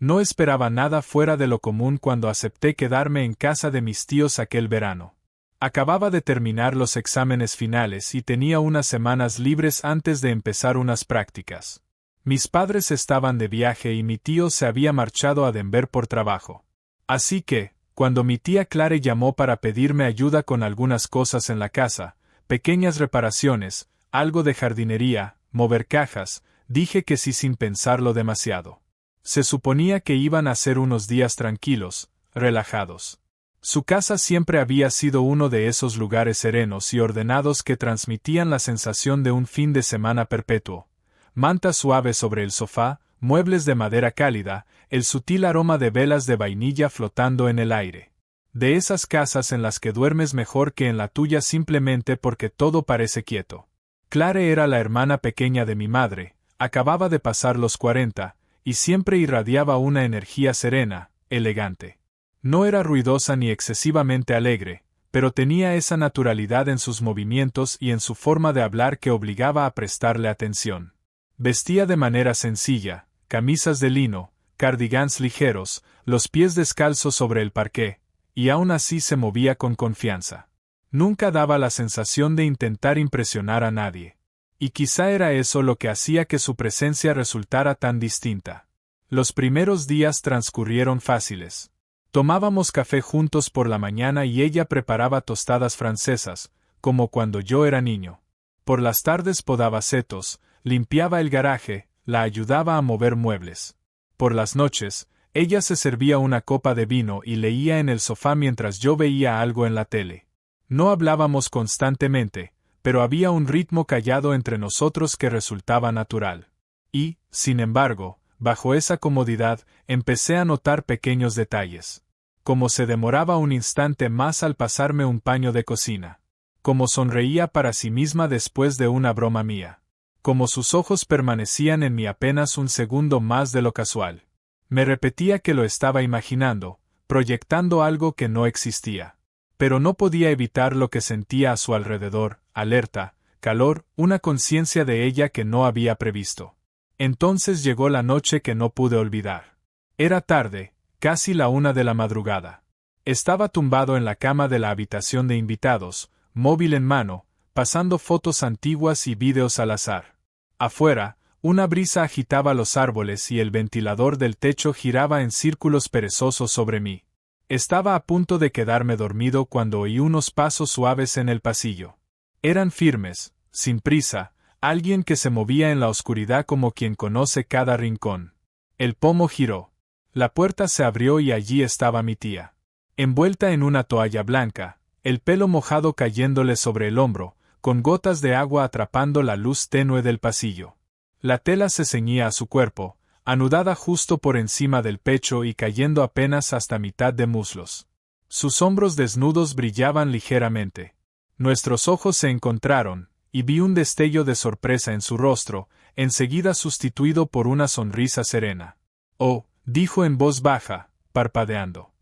No esperaba nada fuera de lo común cuando acepté quedarme en casa de mis tíos aquel verano. Acababa de terminar los exámenes finales y tenía unas semanas libres antes de empezar unas prácticas. Mis padres estaban de viaje y mi tío se había marchado a Denver por trabajo. Así que, cuando mi tía Clare llamó para pedirme ayuda con algunas cosas en la casa, pequeñas reparaciones, algo de jardinería, mover cajas, dije que sí sin pensarlo demasiado. Se suponía que iban a ser unos días tranquilos, relajados. Su casa siempre había sido uno de esos lugares serenos y ordenados que transmitían la sensación de un fin de semana perpetuo. Manta suave sobre el sofá, muebles de madera cálida, el sutil aroma de velas de vainilla flotando en el aire. De esas casas en las que duermes mejor que en la tuya simplemente porque todo parece quieto. Clare era la hermana pequeña de mi madre, acababa de pasar los 40, y siempre irradiaba una energía serena, elegante. No era ruidosa ni excesivamente alegre, pero tenía esa naturalidad en sus movimientos y en su forma de hablar que obligaba a prestarle atención. Vestía de manera sencilla, camisas de lino, cardigans ligeros, los pies descalzos sobre el parqué, y aún así se movía con confianza. Nunca daba la sensación de intentar impresionar a nadie. Y quizá era eso lo que hacía que su presencia resultara tan distinta. Los primeros días transcurrieron fáciles. Tomábamos café juntos por la mañana y ella preparaba tostadas francesas, como cuando yo era niño. Por las tardes podaba setos, limpiaba el garaje, la ayudaba a mover muebles. Por las noches, ella se servía una copa de vino y leía en el sofá mientras yo veía algo en la tele. No hablábamos constantemente, pero había un ritmo callado entre nosotros que resultaba natural. Y, sin embargo, bajo esa comodidad, empecé a notar pequeños detalles. Como se demoraba un instante más al pasarme un paño de cocina. Como sonreía para sí misma después de una broma mía. Como sus ojos permanecían en mí apenas un segundo más de lo casual. Me repetía que lo estaba imaginando, proyectando algo que no existía. Pero no podía evitar lo que sentía a su alrededor, alerta, calor, una conciencia de ella que no había previsto. Entonces llegó la noche que no pude olvidar. Era tarde, casi la 1 de la madrugada. Estaba tumbado en la cama de la habitación de invitados, móvil en mano, pasando fotos antiguas y vídeos al azar. Afuera, una brisa agitaba los árboles y el ventilador del techo giraba en círculos perezosos sobre mí. Estaba a punto de quedarme dormido cuando oí unos pasos suaves en el pasillo. Eran firmes, sin prisa, alguien que se movía en la oscuridad como quien conoce cada rincón. El pomo giró. La puerta se abrió y allí estaba mi tía. Envuelta en una toalla blanca, el pelo mojado cayéndole sobre el hombro, con gotas de agua atrapando la luz tenue del pasillo. La tela se ceñía a su cuerpo, anudada justo por encima del pecho y cayendo apenas hasta mitad de muslos. Sus hombros desnudos brillaban ligeramente. Nuestros ojos se encontraron, y vi un destello de sorpresa en su rostro, enseguida sustituido por una sonrisa serena. «Oh», dijo en voz baja, parpadeando.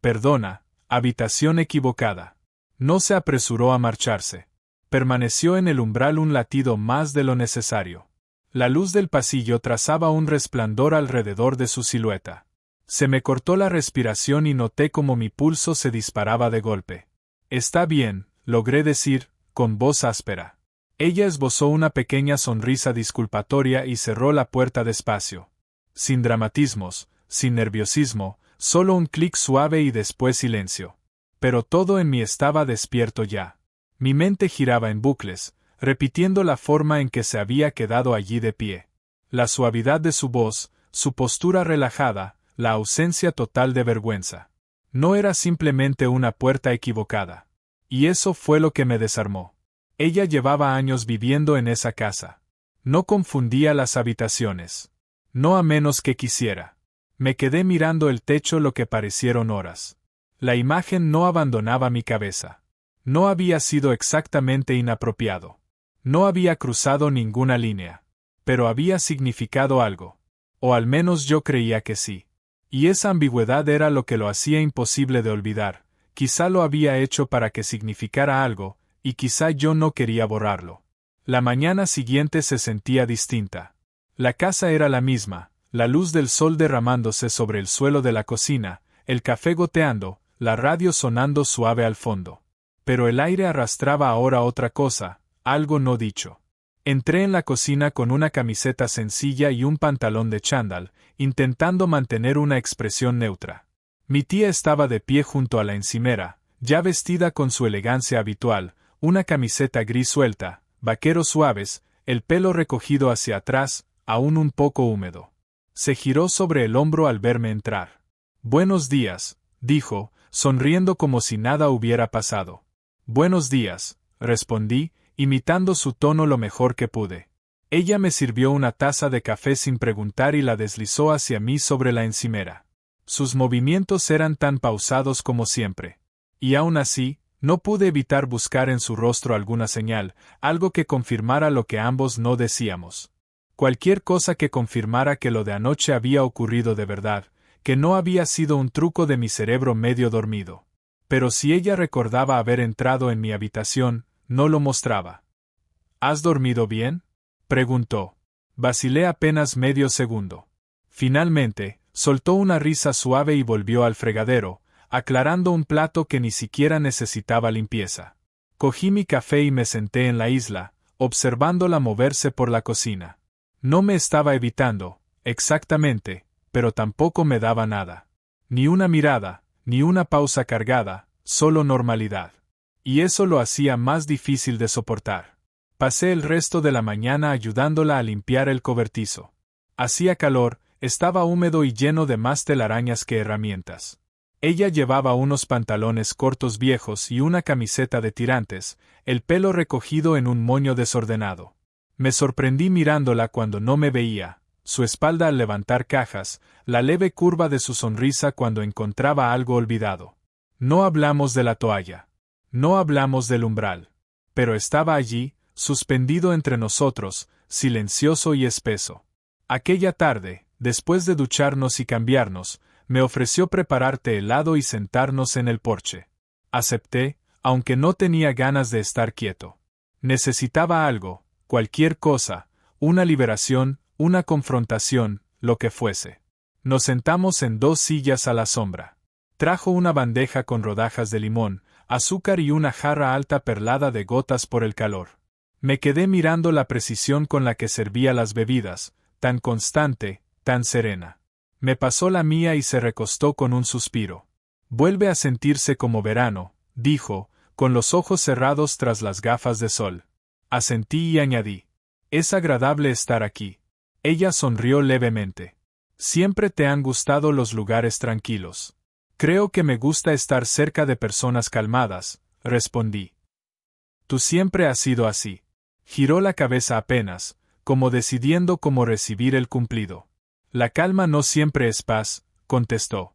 «Perdona, habitación equivocada». No se apresuró a marcharse. Permaneció en el umbral un latido más de lo necesario. La luz del pasillo trazaba un resplandor alrededor de su silueta. Se me cortó la respiración y noté como mi pulso se disparaba de golpe. «Está bien», logré decir, con voz áspera. Ella esbozó una pequeña sonrisa disculpatoria y cerró la puerta despacio. Sin dramatismos, sin nerviosismo, solo un clic suave y después silencio. Pero todo en mí estaba despierto ya. Mi mente giraba en bucles, repitiendo la forma en que se había quedado allí de pie. La suavidad de su voz, su postura relajada, la ausencia total de vergüenza. No era simplemente una puerta equivocada. Y eso fue lo que me desarmó. Ella llevaba años viviendo en esa casa. No confundía las habitaciones. No a menos que quisiera. Me quedé mirando el techo lo que parecieron horas. La imagen no abandonaba mi cabeza. No había sido exactamente inapropiado. No había cruzado ninguna línea. Pero había significado algo. O al menos yo creía que sí. Y esa ambigüedad era lo que lo hacía imposible de olvidar. Quizá lo había hecho para que significara algo, y quizá yo no quería borrarlo. La mañana siguiente se sentía distinta. La casa era la misma, la luz del sol derramándose sobre el suelo de la cocina, el café goteando, la radio sonando suave al fondo. Pero el aire arrastraba ahora otra cosa, algo no dicho. Entré en la cocina con una camiseta sencilla y un pantalón de chándal, intentando mantener una expresión neutra. Mi tía estaba de pie junto a la encimera, ya vestida con su elegancia habitual, una camiseta gris suelta, vaqueros suaves, el pelo recogido hacia atrás, aún un poco húmedo. Se giró sobre el hombro al verme entrar. «Buenos días», dijo, sonriendo como si nada hubiera pasado. «Buenos días», respondí, imitando su tono lo mejor que pude. Ella me sirvió una taza de café sin preguntar y la deslizó hacia mí sobre la encimera. Sus movimientos eran tan pausados como siempre. Y aún así, no pude evitar buscar en su rostro alguna señal, algo que confirmara lo que ambos no decíamos. Cualquier cosa que confirmara que lo de anoche había ocurrido de verdad, que no había sido un truco de mi cerebro medio dormido. Pero si ella recordaba haber entrado en mi habitación, no lo mostraba. ¿Has dormido bien?, preguntó. Vacilé apenas medio segundo. Finalmente, soltó una risa suave y volvió al fregadero, aclarando un plato que ni siquiera necesitaba limpieza. Cogí mi café y me senté en la isla, observándola moverse por la cocina. No me estaba evitando, exactamente, pero tampoco me daba nada. Ni una mirada, ni una pausa cargada, solo normalidad. Y eso lo hacía más difícil de soportar. Pasé el resto de la mañana ayudándola a limpiar el cobertizo. Hacía calor, estaba húmedo y lleno de más telarañas que herramientas. Ella llevaba unos pantalones cortos viejos y una camiseta de tirantes, el pelo recogido en un moño desordenado. Me sorprendí mirándola cuando no me veía, su espalda al levantar cajas, la leve curva de su sonrisa cuando encontraba algo olvidado. No hablamos de la toalla. No hablamos del umbral. Pero estaba allí, suspendido entre nosotros, silencioso y espeso. Aquella tarde, después de ducharnos y cambiarnos, me ofreció preparar té helado y sentarnos en el porche. Acepté, aunque no tenía ganas de estar quieto. Necesitaba algo, cualquier cosa, una liberación, una confrontación, lo que fuese. Nos sentamos en 2 sillas a la sombra. Trajo una bandeja con rodajas de limón, azúcar y una jarra alta perlada de gotas por el calor. Me quedé mirando la precisión con la que servía las bebidas, tan constante, tan serena. Me pasó la mía y se recostó con un suspiro. Vuelve a sentirse como verano, dijo, con los ojos cerrados tras las gafas de sol. Asentí y añadí. Es agradable estar aquí. Ella sonrió levemente. Siempre te han gustado los lugares tranquilos. Creo que me gusta estar cerca de personas calmadas, respondí. Tú siempre has sido así. Giró la cabeza apenas, como decidiendo cómo recibir el cumplido. La calma no siempre es paz, contestó.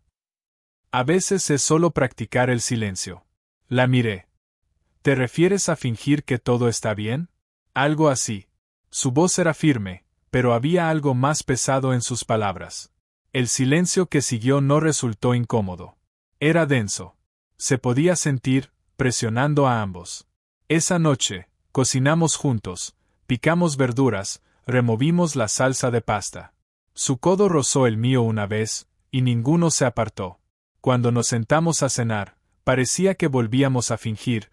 A veces es solo practicar el silencio. La miré. ¿Te refieres a fingir que todo está bien? Algo así. Su voz era firme, pero había algo más pesado en sus palabras. El silencio que siguió no resultó incómodo. Era denso. Se podía sentir, presionando a ambos. Esa noche, cocinamos juntos, picamos verduras, removimos la salsa de pasta. Su codo rozó el mío una vez, y ninguno se apartó. Cuando nos sentamos a cenar, parecía que volvíamos a fingir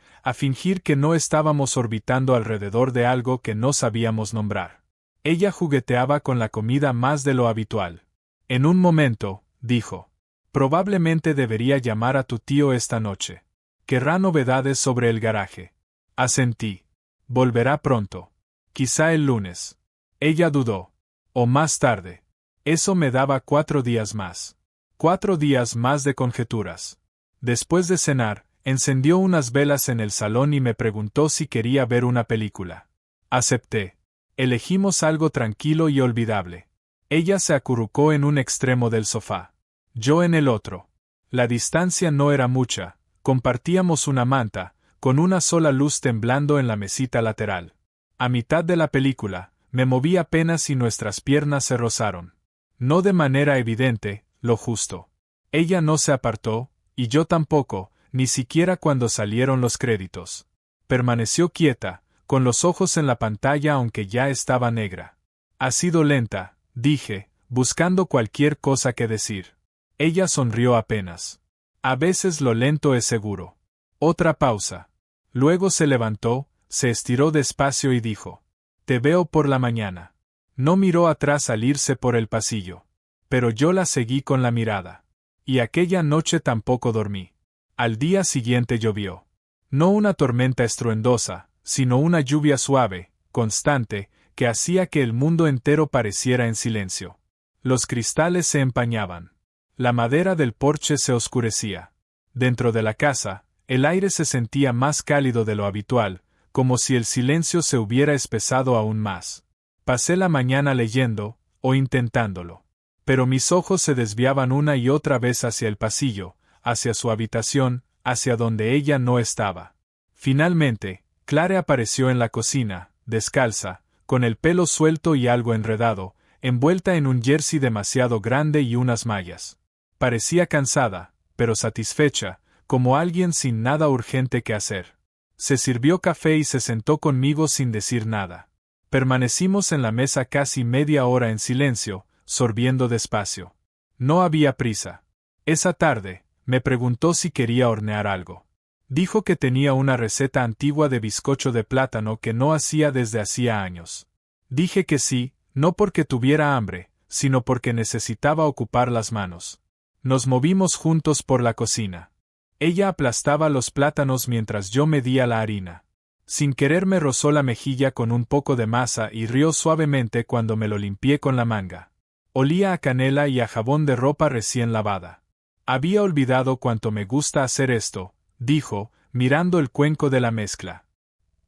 que no estábamos orbitando alrededor de algo que no sabíamos nombrar. Ella jugueteaba con la comida más de lo habitual. En un momento, dijo. Probablemente debería llamar a tu tío esta noche. Querrá novedades sobre el garaje. Asentí. Volverá pronto. Quizá el lunes. Ella dudó. O más tarde. Eso me daba 4 días más. 4 días más de conjeturas. Después de cenar, encendió unas velas en el salón y me preguntó si quería ver una película. Acepté. Elegimos algo tranquilo y olvidable. Ella se acurrucó en un extremo del sofá. Yo en el otro. La distancia no era mucha, compartíamos una manta, con una sola luz temblando en la mesita lateral. A mitad de la película, me moví apenas y nuestras piernas se rozaron. No de manera evidente, lo justo. Ella no se apartó, y yo tampoco, ni siquiera cuando salieron los créditos. Permaneció quieta, con los ojos en la pantalla aunque ya estaba negra. Ha sido lenta, dije, buscando cualquier cosa que decir. Ella sonrió apenas. A veces lo lento es seguro. Otra pausa. Luego se levantó, se estiró despacio y dijo: «Te veo por la mañana». No miró atrás al irse por el pasillo. Pero yo la seguí con la mirada. Y aquella noche tampoco dormí. Al día siguiente llovió. No una tormenta estruendosa, sino una lluvia suave, constante, que hacía que el mundo entero pareciera en silencio. Los cristales se empañaban. La madera del porche se oscurecía. Dentro de la casa, el aire se sentía más cálido de lo habitual, como si el silencio se hubiera espesado aún más. Pasé la mañana leyendo, o intentándolo. Pero mis ojos se desviaban una y otra vez hacia el pasillo, hacia su habitación, hacia donde ella no estaba. Finalmente, Clare apareció en la cocina, descalza, con el pelo suelto y algo enredado, envuelta en un jersey demasiado grande y unas mallas. Parecía cansada, pero satisfecha, como alguien sin nada urgente que hacer. Se sirvió café y se sentó conmigo sin decir nada. Permanecimos en la mesa casi media hora en silencio, sorbiendo despacio. No había prisa. Esa tarde, me preguntó si quería hornear algo. Dijo que tenía una receta antigua de bizcocho de plátano que no hacía desde hacía años. Dije que sí, no porque tuviera hambre, sino porque necesitaba ocupar las manos. Nos movimos juntos por la cocina. Ella aplastaba los plátanos mientras yo medía la harina. Sin querer me rozó la mejilla con un poco de masa y rió suavemente cuando me lo limpié con la manga. Olía a canela y a jabón de ropa recién lavada. Había olvidado cuánto me gusta hacer esto, dijo, mirando el cuenco de la mezcla.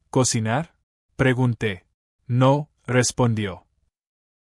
¿Cocinar?, pregunté. No, respondió.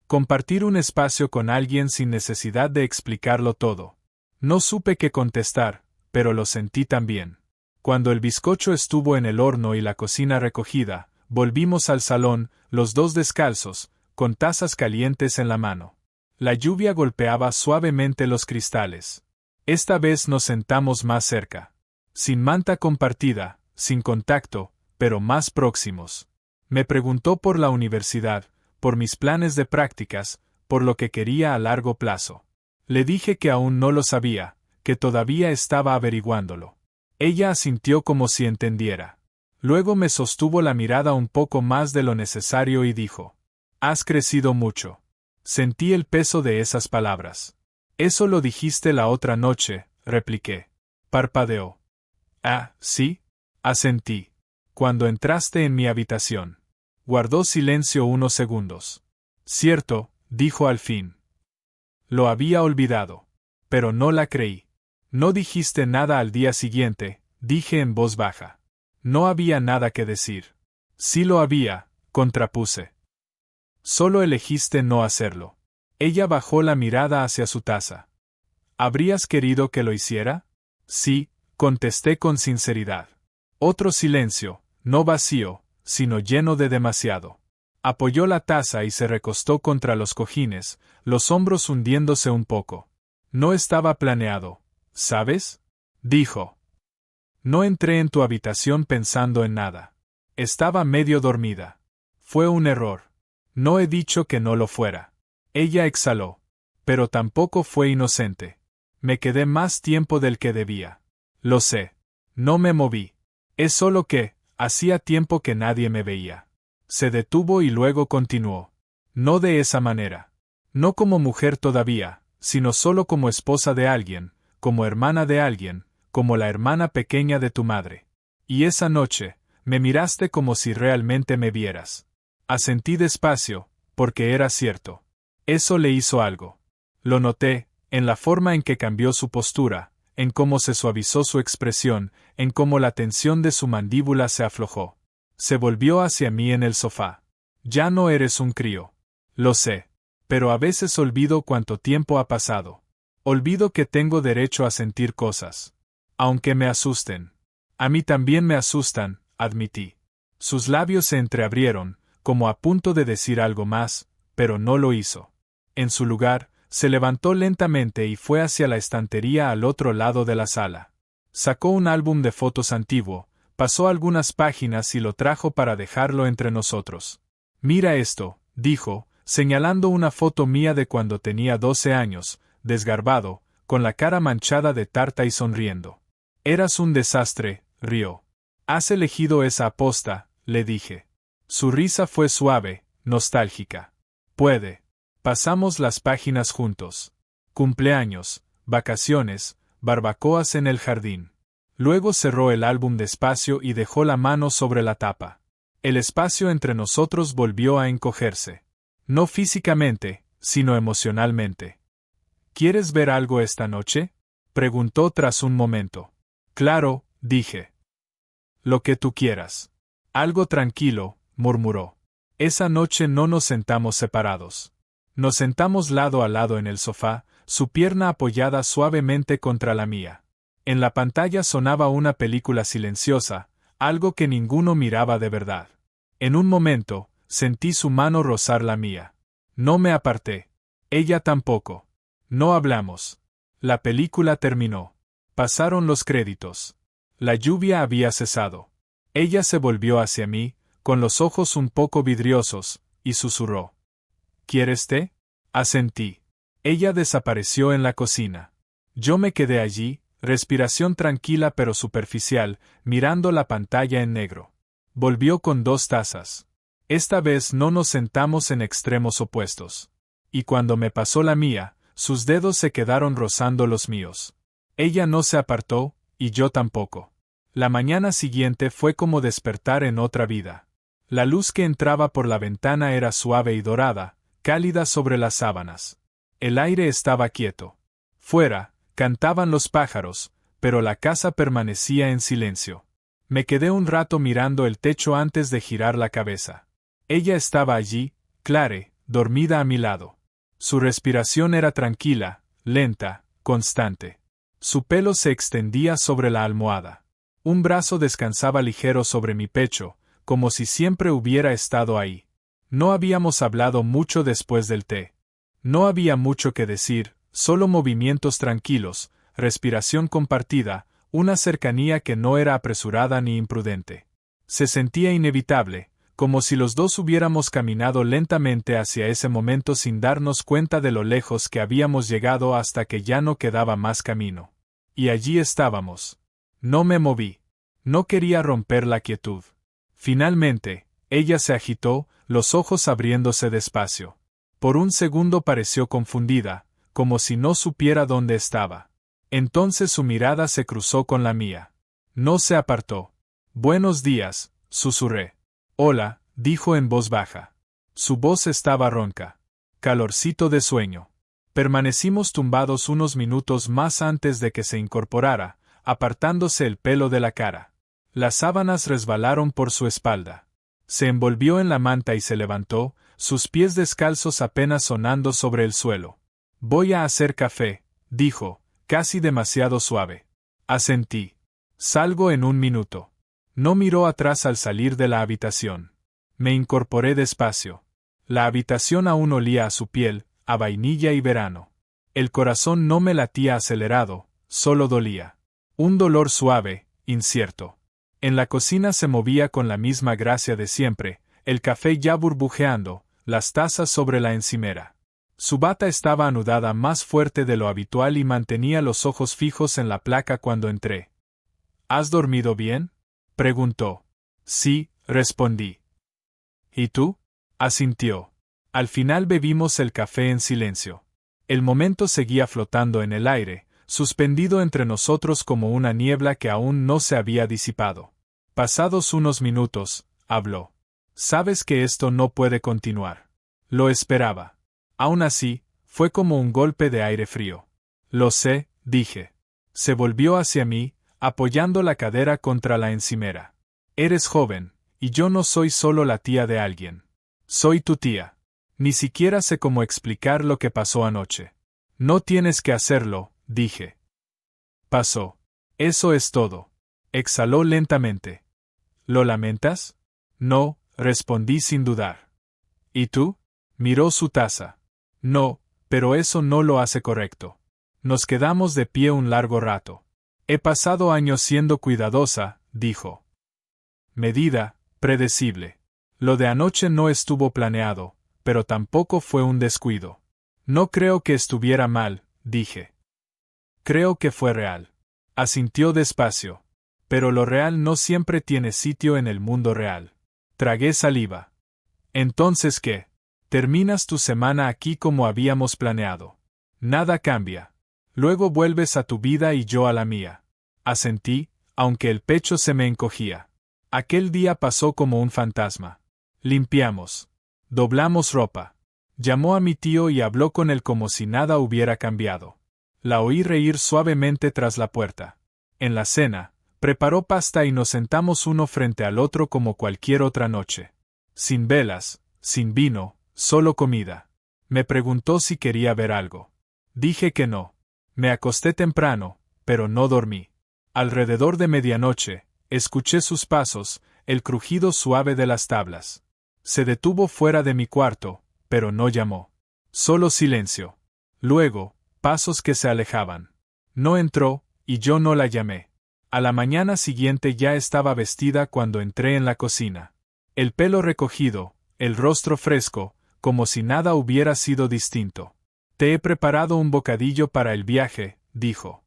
Compartir un espacio con alguien sin necesidad de explicarlo todo. No supe qué contestar, pero lo sentí también. Cuando el bizcocho estuvo en el horno y la cocina recogida, volvimos al salón, los dos descalzos, con tazas calientes en la mano. La lluvia golpeaba suavemente los cristales. Esta vez nos sentamos más cerca. Sin manta compartida, sin contacto, pero más próximos. Me preguntó por la universidad, por mis planes de prácticas, por lo que quería a largo plazo. Le dije que aún no lo sabía, que todavía estaba averiguándolo. Ella asintió como si entendiera. Luego me sostuvo la mirada un poco más de lo necesario y dijo: «Has crecido mucho». Sentí el peso de esas palabras. «Eso lo dijiste la otra noche», repliqué. Parpadeó. «Ah, ¿sí?», asentí. «Cuando entraste en mi habitación». Guardó silencio unos segundos. «Cierto», dijo al fin. Lo había olvidado. Pero no la creí. «No dijiste nada al día siguiente», dije en voz baja. No había nada que decir. «Sí lo había», contrapuse. «Solo elegiste no hacerlo». Ella bajó la mirada hacia su taza. «¿Habrías querido que lo hiciera?». «Sí», contesté con sinceridad. Otro silencio, no vacío, sino lleno de demasiado. Apoyó la taza y se recostó contra los cojines, los hombros hundiéndose un poco. «No estaba planeado, ¿sabes?», dijo. «No entré en tu habitación pensando en nada. Estaba medio dormida. Fue un error. No he dicho que no lo fuera». Ella exhaló. «Pero tampoco fue inocente. Me quedé más tiempo del que debía». «Lo sé». No me moví. «Es solo que, hacía tiempo que nadie me veía». Se detuvo y luego continuó. «No de esa manera. No como mujer todavía, sino solo como esposa de alguien, como hermana de alguien, como la hermana pequeña de tu madre. Y esa noche, me miraste como si realmente me vieras». Asentí despacio, porque era cierto. Eso le hizo algo. Lo noté, en la forma en que cambió su postura, en cómo se suavizó su expresión, en cómo la tensión de su mandíbula se aflojó. Se volvió hacia mí en el sofá. «Ya no eres un crío. Lo sé. Pero a veces olvido cuánto tiempo ha pasado. Olvido que tengo derecho a sentir cosas. Aunque me asusten». «A mí también me asustan», admití. Sus labios se entreabrieron, como a punto de decir algo más, pero no lo hizo. En su lugar, se levantó lentamente y fue hacia la estantería al otro lado de la sala. Sacó un álbum de fotos antiguo, pasó algunas páginas y lo trajo para dejarlo entre nosotros. «Mira esto», dijo, señalando una foto mía de cuando tenía 12 años, desgarbado, con la cara manchada de tarta y sonriendo. Eras un desastre, rió. Has elegido esa aposta, le dije. Su risa fue suave, nostálgica. Puede. Pasamos las páginas juntos. Cumpleaños, vacaciones, barbacoas en el jardín. Luego cerró el álbum despacio y dejó la mano sobre la tapa. El espacio entre nosotros volvió a encogerse. No físicamente, sino emocionalmente. ¿Quieres ver algo esta noche?, preguntó tras un momento. Claro, dije. Lo que tú quieras. Algo tranquilo, murmuró. Esa noche no nos sentamos separados. Nos sentamos lado a lado en el sofá, su pierna apoyada suavemente contra la mía. En la pantalla sonaba una película silenciosa, algo que ninguno miraba de verdad. En un momento, sentí su mano rozar la mía. No me aparté. Ella tampoco. No hablamos. La película terminó. Pasaron los créditos. La lluvia había cesado. Ella se volvió hacia mí, con los ojos un poco vidriosos, y susurró. ¿Quieres té? Asentí. Ella desapareció en la cocina. Yo me quedé allí, respiración tranquila pero superficial, mirando la pantalla en negro. Volvió con 2 tazas. Esta vez no nos sentamos en extremos opuestos. Y cuando me pasó la mía, sus dedos se quedaron rozando los míos. Ella no se apartó, y yo tampoco. La mañana siguiente fue como despertar en otra vida. La luz que entraba por la ventana era suave y dorada, cálida sobre las sábanas. El aire estaba quieto. Fuera, cantaban los pájaros, pero la casa permanecía en silencio. Me quedé un rato mirando el techo antes de girar la cabeza. Ella estaba allí, Clare, dormida a mi lado. Su respiración era tranquila, lenta, constante. Su pelo se extendía sobre la almohada. Un brazo descansaba ligero sobre mi pecho, como si siempre hubiera estado ahí. No habíamos hablado mucho después del té. No había mucho que decir, solo movimientos tranquilos, respiración compartida, una cercanía que no era apresurada ni imprudente. Se sentía inevitable, como si los dos hubiéramos caminado lentamente hacia ese momento sin darnos cuenta de lo lejos que habíamos llegado hasta que ya no quedaba más camino. Y allí estábamos. No me moví. No quería romper la quietud. Finalmente, ella se agitó, los ojos abriéndose despacio. Por un segundo pareció confundida, como si no supiera dónde estaba. Entonces su mirada se cruzó con la mía. No se apartó. Buenos días, susurré. Hola, dijo en voz baja. Su voz estaba ronca. Calorcito de sueño. Permanecimos tumbados unos minutos más antes de que se incorporara, apartándose el pelo de la cara. Las sábanas resbalaron por su espalda. Se envolvió en la manta y se levantó, sus pies descalzos apenas sonando sobre el suelo. Voy a hacer café, dijo, casi demasiado suave. Asentí. Salgo en un minuto. No miró atrás al salir de la habitación. Me incorporé despacio. La habitación aún olía a su piel, a vainilla y verano. El corazón no me latía acelerado, solo dolía. Un dolor suave, incierto. En la cocina se movía con la misma gracia de siempre, el café ya burbujeando, las tazas sobre la encimera. Su bata estaba anudada más fuerte de lo habitual y mantenía los ojos fijos en la placa cuando entré. ¿Has dormido bien?, preguntó. Sí, respondí. ¿Y tú? Asintió. Al final bebimos el café en silencio. El momento seguía flotando en el aire, suspendido entre nosotros como una niebla que aún no se había disipado. Pasados unos minutos, habló. Sabes que esto no puede continuar. Lo esperaba. Aún así, fue como un golpe de aire frío. Lo sé, dije. Se volvió hacia mí, apoyando la cadera contra la encimera. Eres joven, y yo no soy solo la tía de alguien. Soy tu tía. Ni siquiera sé cómo explicar lo que pasó anoche. No tienes que hacerlo, dije. Pasó. Eso es todo. Exhaló lentamente. ¿Lo lamentas? No, respondí sin dudar. ¿Y tú? Miró su taza. No, pero eso no lo hace correcto. Nos quedamos de pie un largo rato. He pasado años siendo cuidadosa, dijo. Medida, predecible. Lo de anoche no estuvo planeado, pero tampoco fue un descuido. No creo que estuviera mal, dije. Creo que fue real. Asintió despacio. Pero lo real no siempre tiene sitio en el mundo real. Tragué saliva. ¿Entonces qué? Terminas tu semana aquí como habíamos planeado. Nada cambia. Luego vuelves a tu vida y yo a la mía. Asentí, aunque el pecho se me encogía. Aquel día pasó como un fantasma. Limpiamos. Doblamos ropa. Llamó a mi tío y habló con él como si nada hubiera cambiado. La oí reír suavemente tras la puerta. En la cena, preparó pasta y nos sentamos uno frente al otro como cualquier otra noche. Sin velas, sin vino, solo comida. Me preguntó si quería ver algo. Dije que no. Me acosté temprano, pero no dormí. Alrededor de medianoche, escuché sus pasos, el crujido suave de las tablas. Se detuvo fuera de mi cuarto, pero no llamó. Solo silencio. Luego, pasos que se alejaban. No entró, y yo no la llamé. A la mañana siguiente ya estaba vestida cuando entré en la cocina. El pelo recogido, el rostro fresco, como si nada hubiera sido distinto. Te he preparado un bocadillo para el viaje, dijo.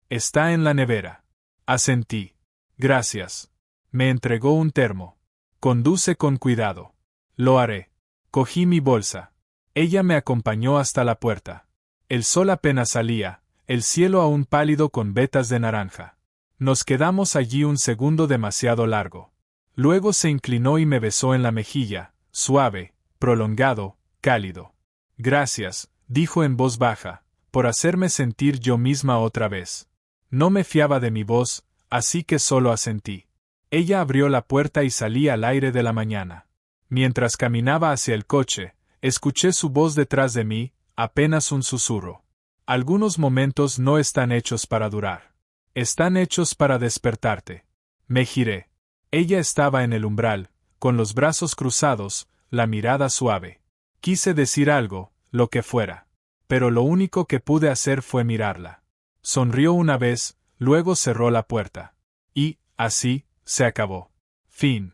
Está en la nevera. Asentí. Gracias. Me entregó un termo. Conduce con cuidado. Lo haré. Cogí mi bolsa. Ella me acompañó hasta la puerta. El sol apenas salía, el cielo aún pálido con vetas de naranja. Nos quedamos allí un segundo demasiado largo. Luego se inclinó y me besó en la mejilla, suave, prolongado, cálido. Gracias, dijo en voz baja, por hacerme sentir yo misma otra vez. No me fiaba de mi voz, así que solo asentí. Ella abrió la puerta y salí al aire de la mañana. Mientras caminaba hacia el coche, escuché su voz detrás de mí, apenas un susurro. Algunos momentos no están hechos para durar. Están hechos para despertarte. Me giré. Ella estaba en el umbral, con los brazos cruzados, la mirada suave. Quise decir algo, lo que fuera. Pero lo único que pude hacer fue mirarla. Sonrió una vez, luego cerró la puerta. Y, así, se acabó. Fin.